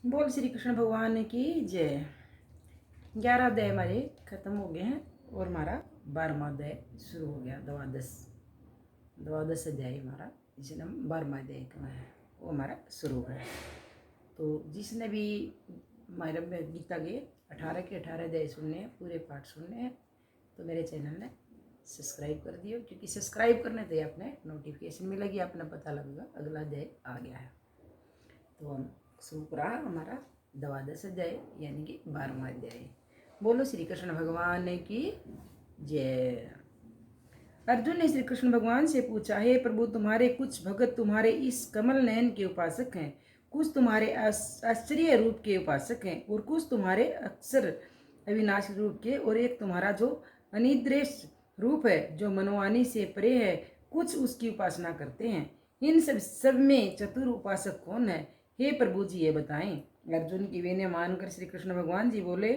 बोल श्री कृष्ण भगवान की जय। 11 अध्याय हमारे खत्म हो गए हैं और हमारा 12वां अध्याय शुरू हो गया। द्वादश अध्याय हमारा, जिसे हम 12वां अध्याय का है, वो हमारा शुरू है। तो जिसने भी हमारे गीता के 18 के 18 अध्याय सुनने हैं, पूरे पाठ सुनने हैं, तो मेरे चैनल ने सब्सक्राइब कर दियो, क्योंकि सब्सक्राइब करने से अपने नोटिफिकेशन मिलेगी, अपना पता लगेगा अगला अध्याय आ गया है। तो हम शुरू रहा हमारा द्वादश अध्याय यानी कि 12वां अध्याय। बोलो श्री कृष्ण भगवान की जय। अर्जुन ने श्री कृष्ण भगवान से पूछा, हे प्रभु, तुम्हारे कुछ भगत तुम्हारे इस कमल नयन के उपासक हैं, कुछ तुम्हारे आश्चर्य रूप के उपासक हैं, और कुछ तुम्हारे अक्षर अविनाशी रूप के, और एक तुम्हारा जो अनिद्रेश रूप है, जो मनोवाणी से परे है, कुछ उसकी उपासना करते हैं। इन सब में चतुर उपासक कौन है? हे प्रभु जी, ये बताएं। अर्जुन की वेने मानकर श्री कृष्ण भगवान जी बोले,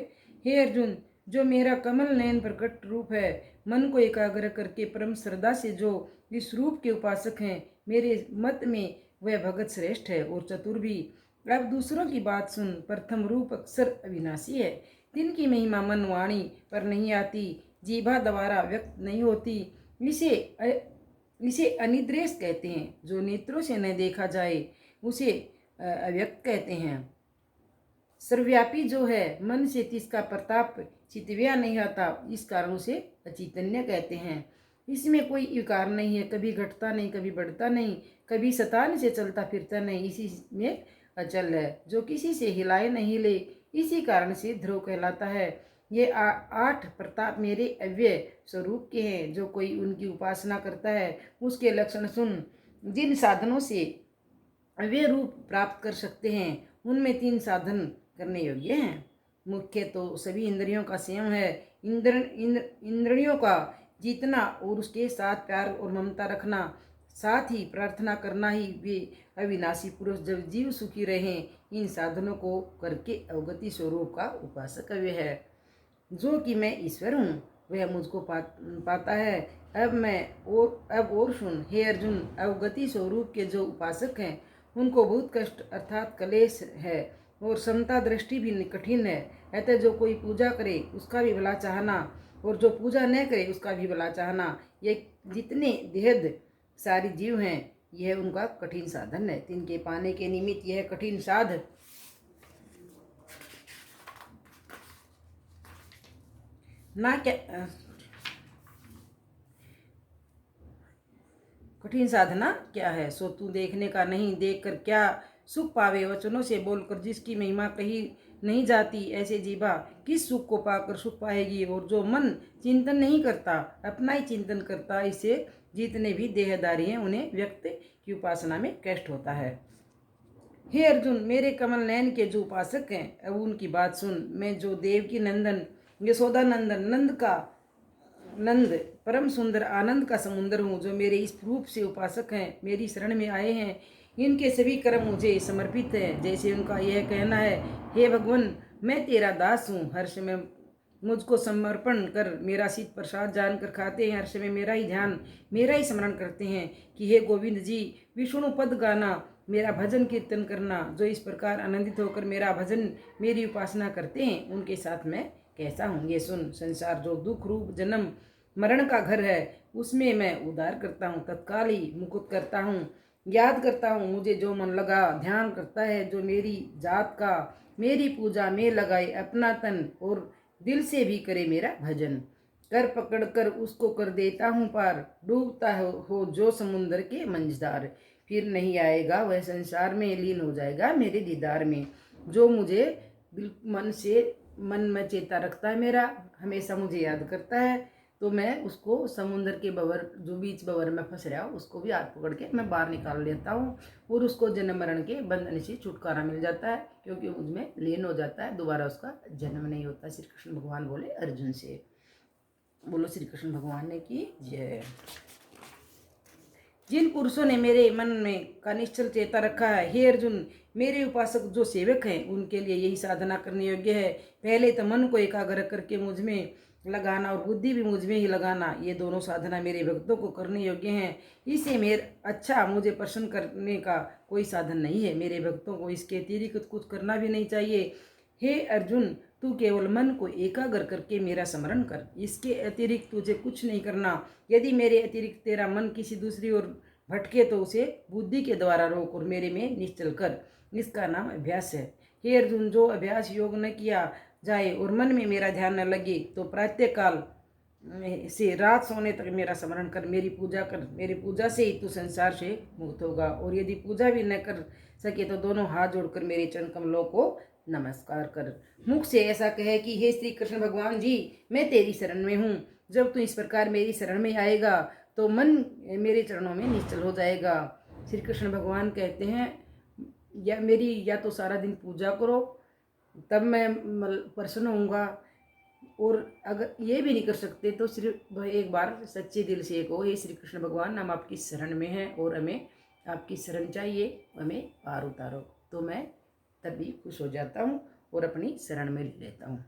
हे अर्जुन, जो मेरा कमल नयन प्रकट रूप है, मन को एकाग्र करके परम श्रद्धा से जो इस रूप के उपासक हैं, मेरे मत में वह भगत श्रेष्ठ है और चतुर भी। अब दूसरों की बात सुन। प्रथम रूप अक्षर अविनाशी है, तिनकी महिमा मन वाणी पर नहीं आती, जीभा द्वारा व्यक्त नहीं होती। इसे अनिद्रेश कहते हैं। जो नेत्रों से न देखा जाए उसे अव्यक्त कहते हैं। सर्वव्यापी जो है, मन से तिसका प्रताप चितव्या नहीं आता, इस कारण उसे अचैतन्य कहते हैं। इसमें कोई विकार नहीं है, कभी घटता नहीं, कभी बढ़ता नहीं, कभी सतान से चलता फिरता नहीं, इसी में अचल है, जो किसी से हिलाए नहीं ले, इसी कारण से ध्रुव कहलाता है। ये 8 प्रताप मेरे अव्यय स्वरूप के हैं। जो कोई उनकी उपासना करता है, उसके लक्षण सुन। जिन साधनों से वे रूप प्राप्त कर सकते हैं, उनमें 3 साधन करने योग्य हैं। मुख्य तो सभी इंद्रियों का संयम है। इंद्रियों का जीतना और उसके साथ प्यार और ममता रखना, साथ ही प्रार्थना करना ही वे अविनाशी पुरुष जब जीव सुखी रहें, इन साधनों को करके अवगति स्वरूप का उपासक वे है। जो कि मैं ईश्वर हूँ, वह मुझको पाता है। अब और सुन, हे अर्जुन, अवगति स्वरूप के जो उपासक हैं, उनको बहुत कष्ट अर्थात क्लेश है, और समता दृष्टि भी कठिन है। अतः जो कोई पूजा करे उसका भी भला चाहना, और जो पूजा न करे उसका भी भला चाहना, ये जितने देहद सारी जीव हैं, यह उनका कठिन साधन है। तिनके पाने के निमित्त यह कठिन साध ना क्या कठिन साधना क्या है, सो तू देखने का नहीं, देख कर क्या सुख पावे। वचनों से बोलकर जिसकी महिमा कही नहीं जाती, ऐसे जीवा किस सुख को पाकर सुख पाएगी। और जो मन चिंतन नहीं करता, अपना ही चिंतन करता, इसे जितने भी देहदारी हैं, उन्हें व्यक्त की उपासना में कष्ट होता है। हे अर्जुन, मेरे कमल नयन के जो उपासक हैं, अब उनकी बात सुन। मैं जो देवकी नंदन यशोदा नंद परम सुंदर आनंद का समुद्र हूँ, जो मेरे इस रूप से उपासक हैं, मेरी शरण में आए हैं, इनके सभी कर्म मुझे समर्पित हैं। जैसे उनका यह कहना है, हे भगवान, मैं तेरा दास हूँ। हर्ष में मुझको समर्पण कर मेरा शीत प्रसाद जानकर खाते हैं, हर्ष में मेरा ही ध्यान, मेरा ही स्मरण करते हैं कि हे गोविंद जी, विष्णु पद गाना, मेरा भजन कीर्तन करना। जो इस प्रकार आनंदित होकर मेरा भजन, मेरी उपासना करते हैं, उनके साथ मैं कैसा हूँ ये सुन। संसार जो दुख रूप जन्म मरण का घर है, उसमें मैं उद्धार करता हूँ, तत्काल ही मुकुट करता हूँ। याद करता हूँ मुझे जो मन लगा, ध्यान करता है जो मेरी जात का, मेरी पूजा में लगाए अपना तन, और दिल से भी करे मेरा भजन। कर पकड़ कर उसको कर देता हूँ पार, डूबता हो जो समुद्र के मंझदार, फिर नहीं आएगा वह संसार में, लीन हो जाएगा मेरे दीदार में। जो मुझे मन में चेता रखता है, मेरा हमेशा मुझे याद करता है, तो मैं उसको समुद्र के बवर, जो बीच बवर में फंस रहा हूँ, उसको भी हाथ पकड़ के मैं बाहर निकाल लेता हूँ, और उसको जन्म मरण के बंधन से छुटकारा मिल जाता है, क्योंकि मुझमें लीन हो जाता है, दोबारा उसका जन्म नहीं होता। श्री कृष्ण भगवान बोले अर्जुन से। बोलो श्री कृष्ण भगवान ने की जय। जिन पुरुषों ने मेरे मन में का निश्चल चेता रखा है, हे अर्जुन, मेरे उपासक जो सेवक हैं, उनके लिए यही साधना करने योग्य है। पहले तो मन को एकाग्र करके मुझ में लगाना और बुद्धि भी मुझ में ही लगाना, ये दोनों साधना मेरे भक्तों को करने योग्य हैं। इसे मुझे प्रसन्न करने का कोई साधन नहीं है। मेरे भक्तों को इसके अतिरिक्त कुछ करना भी नहीं चाहिए। हे अर्जुन, तू केवल मन को एकाग्र करके मेरा स्मरण कर, इसके अतिरिक्त तुझे कुछ नहीं करना। यदि मेरे अतिरिक्त तेरा मन किसी दूसरी ओर भटके तो उसे बुद्धि के द्वारा रोक और मेरे में निश्चल कर। इसका नाम अभ्यास है। हे अर्जुन, जो अभ्यास योग न किया जाए और मन में मेरा ध्यान न लगे तो प्रातः काल से रात सोने तक मेरा स्मरण कर, मेरी पूजा कर। मेरी पूजा से ही तू संसार से मुक्त होगा। और यदि पूजा भी न कर सके तो दोनों हाथ जोड़कर मेरे चरण कमलों को नमस्कार कर। मुख से ऐसा कहे कि हे श्री कृष्ण भगवान जी, मैं तेरी शरण में हूँ। जब तू इस प्रकार मेरी शरण में आएगा तो मन मेरे चरणों में निश्चल हो जाएगा। श्री कृष्ण भगवान कहते हैं, या तो सारा दिन पूजा करो, तब मैं प्रसन्न होऊंगा। और अगर ये भी नहीं कर सकते तो सिर्फ एक बार सच्चे दिल से कहो, हे श्री कृष्ण भगवान, हम आपकी शरण में हैं और हमें आपकी शरण चाहिए, हमें पार उतारो। तो मैं तभी खुश हो जाता हूँ और अपनी शरण में ले लेता हूँ।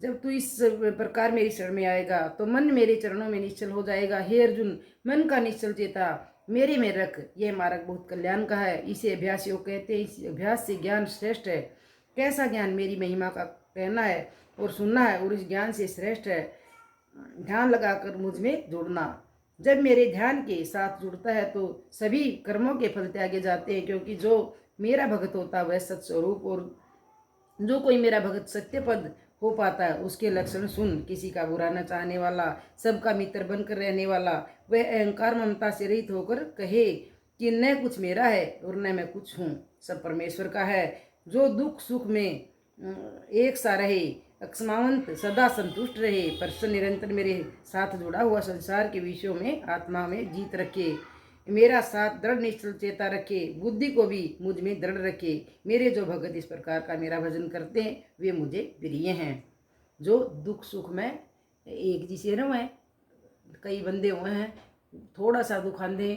जब तू इस प्रकार मेरी शरण में आएगा तो मन मेरे चरणों में निश्चल हो जाएगा। हे अर्जुन, मन का निश्चल चेता मेरे में रख। यह मार्ग बहुत कल्याण का है, इसे अभ्यास योग कहते हैं। इस अभ्यास से ज्ञान श्रेष्ठ है। कैसा ज्ञान? मेरी महिमा का कहना है और सुनना है, और इस ज्ञान से श्रेष्ठ है ध्यान लगाकर मुझ में जुड़ना। जब मेरे ध्यान के साथ जुड़ता है तो सभी कर्मों के फल त्यागे जाते हैं, क्योंकि जो मेरा भगत होता है वह सत्स्वरूप, और जो कोई मेरा भगत सत्यपद हो पाता है उसके लक्षण सुन। किसी का बुरा न चाहने वाला, सबका मित्र बनकर रहने वाला, वह अहंकार ममता से रहित होकर कहे कि न कुछ मेरा है और न मैं कुछ हूँ, सब परमेश्वर का है। जो दुख सुख में एक सा रहे, अक्षमावंत सदा संतुष्ट रहे, प्रसन्न निरंतर मेरे साथ जुड़ा हुआ, संसार के विषयों में आत्मा में जीत रखे, मेरा साथ दृढ़ निश्चल चेता रखे, बुद्धि को भी मुझ में दृढ़ रखे। मेरे जो भगत इस प्रकार का मेरा भजन करते हैं वे मुझे प्रिय हैं। जो दुख सुख में एक जैसे न हैं, कई बंदे हुए हैं थोड़ा सा दुख आंधे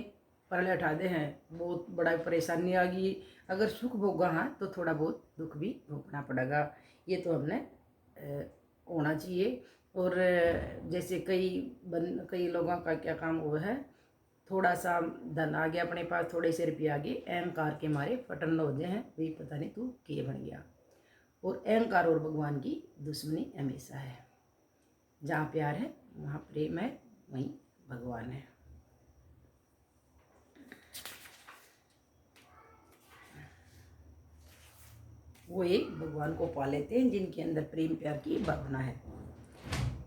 पहले उठा दे हैं, बहुत बड़ा परेशानी आ गई, अगर सुख भोगा हाँ तो थोड़ा बहुत दुख भी भोगना पड़ेगा। ये तो हमने होना चाहिए। और जैसे कई लोगों का क्या काम हुआ है, थोड़ा सा धन आ गया अपने पास, थोड़े से रुपये आ गए, अहंकार के मारे पटन हो गए हैं, वही पता नहीं तू के बन गया। और अहंकार और भगवान की दुश्मनी हमेशा है। जहाँ प्यार है वहाँ प्रेम है, वहीं भगवान है। वो एक भगवान को पा लेते हैं जिनके अंदर प्रेम प्यार की भावना है।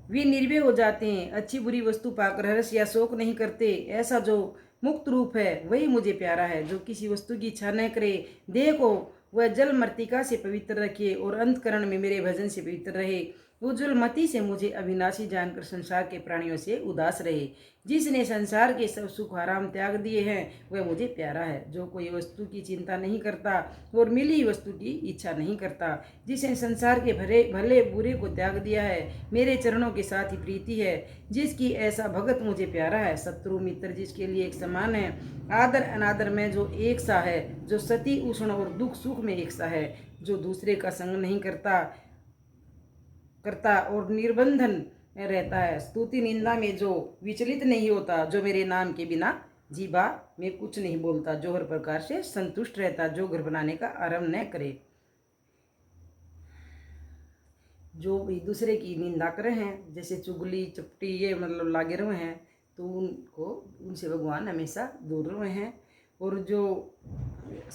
वे निर्भय हो जाते हैं, अच्छी बुरी वस्तु पाकर हर्ष या शोक नहीं करते। ऐसा जो मुक्त रूप है वही मुझे प्यारा है। जो किसी वस्तु की इच्छा न करे, देह को वह जल मृतिका से पवित्र रखे और अंतकरण में मेरे भजन से पवित्र रहे, उज्ज्वल मति से मुझे अविनाशी जानकर संसार के प्राणियों से उदास रहे। जिसने संसार के सब सुख आराम त्याग दिए हैं वह मुझे प्यारा है। जो कोई वस्तु की चिंता नहीं करता और मिली वस्तु की इच्छा नहीं करता, जिसने संसार के भले बुरे को त्याग दिया है, मेरे चरणों के साथ ही प्रीति है। जिसकी ऐसा भगत मुझे प्यारा है। शत्रु मित्र जिसके लिए एक समान है, आदर अनादर में जो एक सा है, जो सती उष्ण और दुख सुख में एक सा है, जो दूसरे का संग नहीं करता और निर्बंधन रहता है, स्तुति निंदा में जो विचलित नहीं होता, जो मेरे नाम के बिना जीवा में कुछ नहीं बोलता, जो हर प्रकार से संतुष्ट रहता, जो घर बनाने का आरंभ न करे, जो भी दूसरे की निंदा करे हैं, जैसे चुगली चपटी ये मतलब लागे रहे हैं, तो उनसे भगवान हमेशा दूर रहे हैं। और जो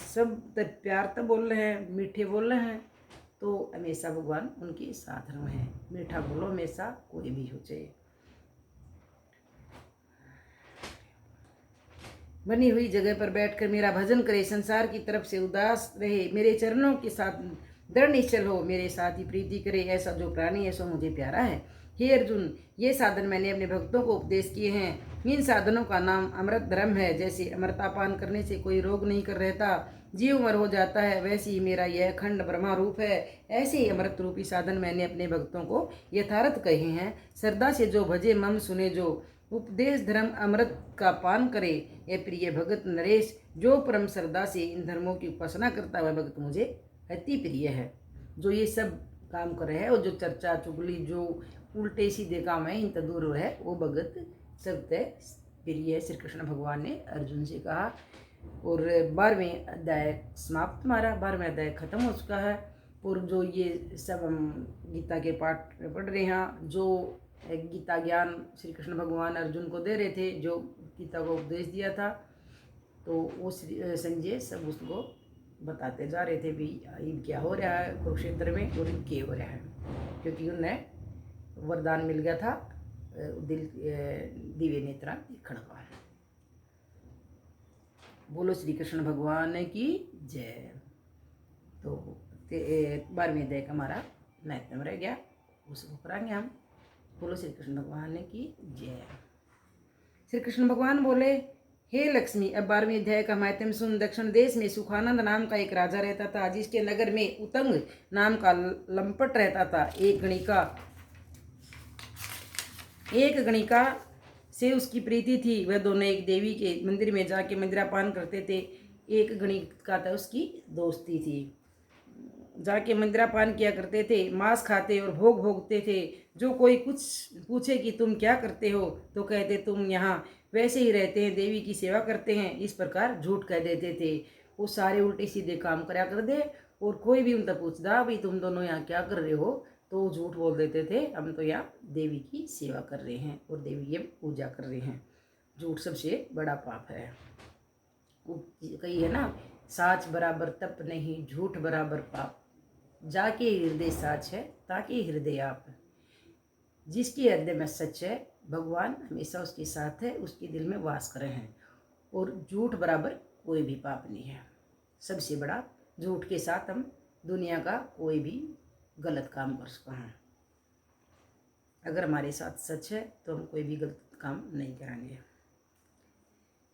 सब प्यार तो बोल रहे हैं, मीठे बोल रहे हैं, तो हमेशा भगवान उनके साथ रहे हैं। मीठा बोलो हमेशा, कोई भी हो चाहे। बनी हुई जगह पर बैठकर मेरा भजन करे, संसार की तरफ से उदास रहे, मेरे चरणों के साथ दृढ़ निश्चल हो, मेरे साथ ही प्रीति करे। ऐसा जो प्राणी है सो मुझे प्यारा है। हे अर्जुन, ये साधन मैंने अपने भक्तों को उपदेश किए हैं। इन साधनों का नाम अमृत धर्म है। जैसे अमृतापान करने से कोई रोग नहीं कर रहता, जीव अमर हो जाता है, वैसे ही मेरा यह अखंड ब्रह्मा रूप है। ऐसे ही अमृत रूपी साधन मैंने अपने भक्तों को यथार्थ कहे हैं। श्रद्धा से जो भजे मम सुने, जो उपदेश धर्म अमृत का पान करे, यह प्रिय भगत नरेश, जो परम श्रद्धा से इन धर्मों की उपासना करता है वह भगत मुझे अति प्रिय है। जो ये सब काम कर रहे हैं, और जो चर्चा चुगली जो उल्टे सीधे काम है इन दूर है वो भगत सबते प्रिय श्री कृष्ण भगवान ने अर्जुन से कहा। और 12वें अध्याय समाप्त, हमारा 12वें अध्याय खत्म हो चुका है। और जो ये सब हम गीता के पाठ पढ़ रहे हैं, जो गीता ज्ञान श्री कृष्ण भगवान अर्जुन को दे रहे थे, जो गीता को उपदेश दिया था, तो वो संजय सब उसको बताते जा रहे थे भी युद्ध क्या हो रहा है कुरुक्षेत्र में और युद्ध क्या हो रहा है, क्योंकि उन्हें वरदान मिल गया था दिव्य नेत्रा देखने का। बोलो श्री कृष्ण भगवान की जय। तो 12वें अध्याय का हमारा महत्व रह गया, उसको कराएंगे हम। बोलो श्री कृष्ण भगवान की जय। श्री कृष्ण भगवान बोले, हे लक्ष्मी, अब 12वें अध्याय का महत्व सुन। दक्षिण देश में सुखानंद नाम का एक राजा रहता था, जिसके नगर में उतंग नाम का लंपट रहता था। एक गणिका से उसकी प्रीति थी। वह दोनों एक देवी के मंदिर में जाके मंदिरापान करते थे। एक गणिका था, उसकी दोस्ती थी, जाके मंदिरापान किया करते थे, मांस खाते और भोग भोगते थे। जो कोई कुछ पूछे कि तुम क्या करते हो, तो कहते तुम यहाँ वैसे ही रहते हैं, देवी की सेवा करते हैं, इस प्रकार झूठ कह देते थे। वो सारे उल्टे सीधे काम करा कर दे, और कोई भी उनसे पूछता भाई तुम दोनों यहाँ क्या कर रहे हो, तो झूठ बोल देते थे, हम तो यहाँ देवी की सेवा कर रहे हैं और देवी की पूजा कर रहे हैं। झूठ सबसे बड़ा पाप है। कही है ना, साच बराबर तप नहीं, झूठ बराबर पाप, जाके हृदय साच है ताकि हृदय आप। जिसके हृदय में सच है, भगवान हमेशा उसके साथ है, उसके दिल में वास कर रहे हैं। और झूठ बराबर कोई भी पाप नहीं है। सबसे बड़ा झूठ के साथ हम दुनिया का कोई भी गलत काम कर सकते हैं। अगर हमारे साथ सच है तो हम कोई भी गलत काम नहीं करेंगे।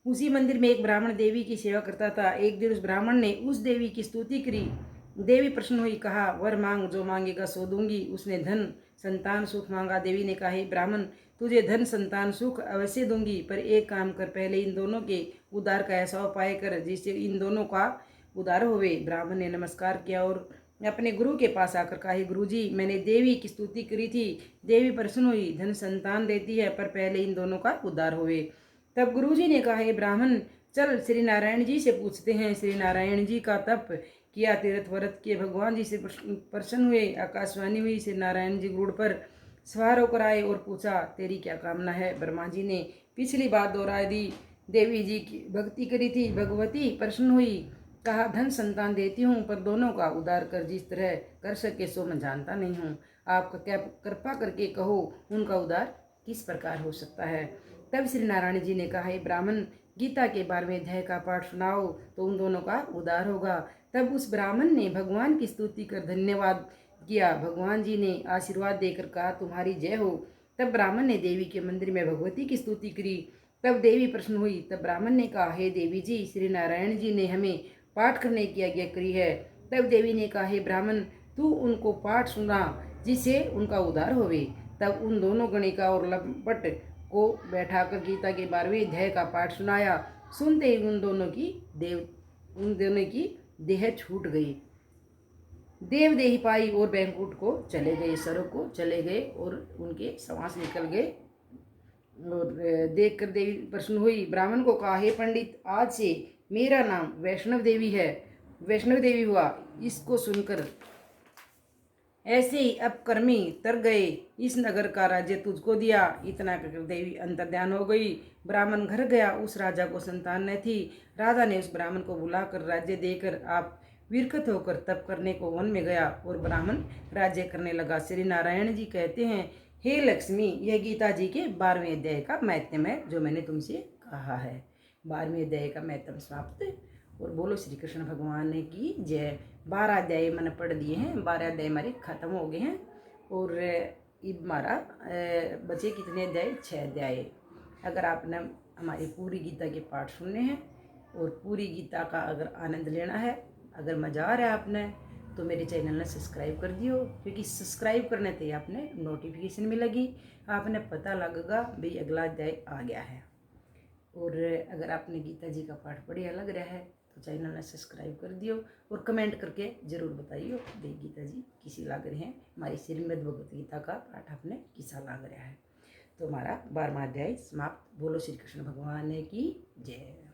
उसी मंदिर में एक ब्राह्मण देवी की सेवा करता था। एक दिन उस ब्राह्मण ने उस देवी की स्तुति करी। देवी प्रसन्न हुई, कहा वर मांग, जो मांगेगा सो दूंगी। उसने धन संतान सुख मांगा। देवी ने कहा, हे ब्राह्मण, तुझे धन संतान सुख अवश्य दूंगी, पर एक काम कर, पहले इन दोनों के उद्धार का ऐसा उपाय कर जिससे इन दोनों का उद्धार होवे। ब्राह्मण ने नमस्कार किया और अपने गुरु के पास आकर कहा, हे गुरुजी, मैंने देवी की स्तुति करी थी, देवी प्रसन्न हुई, धन संतान देती है, पर पहले इन दोनों का उद्धार होवे। तब गुरुजी ने कहा, हे ब्राह्मण, चल श्री नारायण जी से पूछते हैं। श्री नारायण जी का तप किया, तीर्थ व्रत किए, भगवान जी से प्रसन्न हुए। आकाशवाणी हुई, श्री नारायण जी गुड़ पर सवार होकर आए और पूछा, तेरी क्या कामना है। ब्रह्मा जी ने पिछली बात दोहरा दी। देवी जी की भक्ति करी थी, भगवती प्रसन्न हुई, कहा धन संतान देती हूँ, पर दोनों का उद्धार कर जिस तरह कर सके सो मैं जानता नहीं हूँ। आप क्या कृपा करके कहो, उनका उद्धार किस प्रकार हो सकता है। तब श्री नारायण जी ने कहा, हे ब्राह्मण, गीता के 12वें अध्याय का पाठ सुनाओ तो उन दोनों का उद्धार होगा। तब उस ब्राह्मण ने भगवान की स्तुति कर धन्यवाद किया। भगवान जी ने आशीर्वाद देकर कहा, तुम्हारी जय हो। तब ब्राह्मण ने देवी के मंदिर में भगवती की स्तुति करी। तब देवी प्रसन्न हुई। तब ब्राह्मण ने कहा, हे देवी जी, श्री नारायण जी ने हमें पाठ करने की आज्ञा करी है। तब देवी ने कहा, हे ब्राह्मण, तू उनको पाठ सुना जिससे उनका उद्धार होवे। तब उन दोनों गणिका और लंपट को बैठाकर गीता के 12वें अध्याय का पाठ सुनाया। सुनते ही उन दोनों की देह छूट गई, देव देही पाई और बैंकुट को चले गए, स्वर्ग को चले गए और उनके श्वास निकल गए। और देखकर देवी प्रसन्न हुई। ब्राह्मण को कहा, हे पंडित, आज से मेरा नाम वैष्णव देवी है, वैष्णव देवी हुआ। इसको सुनकर ऐसे ही अपकर्मी तर गए, इस नगर का राज्य तुझको दिया। इतना कहकर देवी अंतर्ध्यान हो गई। ब्राह्मण घर गया। उस राजा को संतान न थी। राजा ने उस ब्राह्मण को बुलाकर राज्य देकर आप विरक्त होकर तप करने को वन में गया और ब्राह्मण राज्य करने लगा। श्री नारायण जी कहते हैं, हे लक्ष्मी, यह गीता जी के 12वें अध्याय का महत्व है जो मैंने तुमसे कहा है। 12वें अध्याय का महत्व समाप्त। और बोलो श्री कृष्ण भगवान की जय। 12 अध्याय मैंने पढ़ दिए हैं, 12 अध्याय हमारे खत्म हो गए हैं। और अब हमारा बचे कितने अध्याय, 6 अध्याय। अगर आपने हमारी पूरी गीता के पाठ सुनने हैं और पूरी गीता का अगर आनंद लेना है, अगर मजा आ रहा है आपने, तो मेरे चैनल ने सब्सक्राइब कर दियो, क्योंकि सब्सक्राइब करने से आपने नोटिफिकेशन मिलेगी, आपने पता लगेगा भाई अगला अध्याय आ गया है। और अगर आपने गीता जी का पाठ बढ़िया लग रहा है तो चैनल ने सब्सक्राइब कर दियो और कमेंट करके जरूर बताइयो देवी गीता जी किसी लाग रहे हैं, हमारी श्रीमद् भगवत गीता का पाठ आपने किसा लाग रहा है। तो हमारा 12वां अध्याय समाप्त। बोलो श्री कृष्ण भगवान की जय।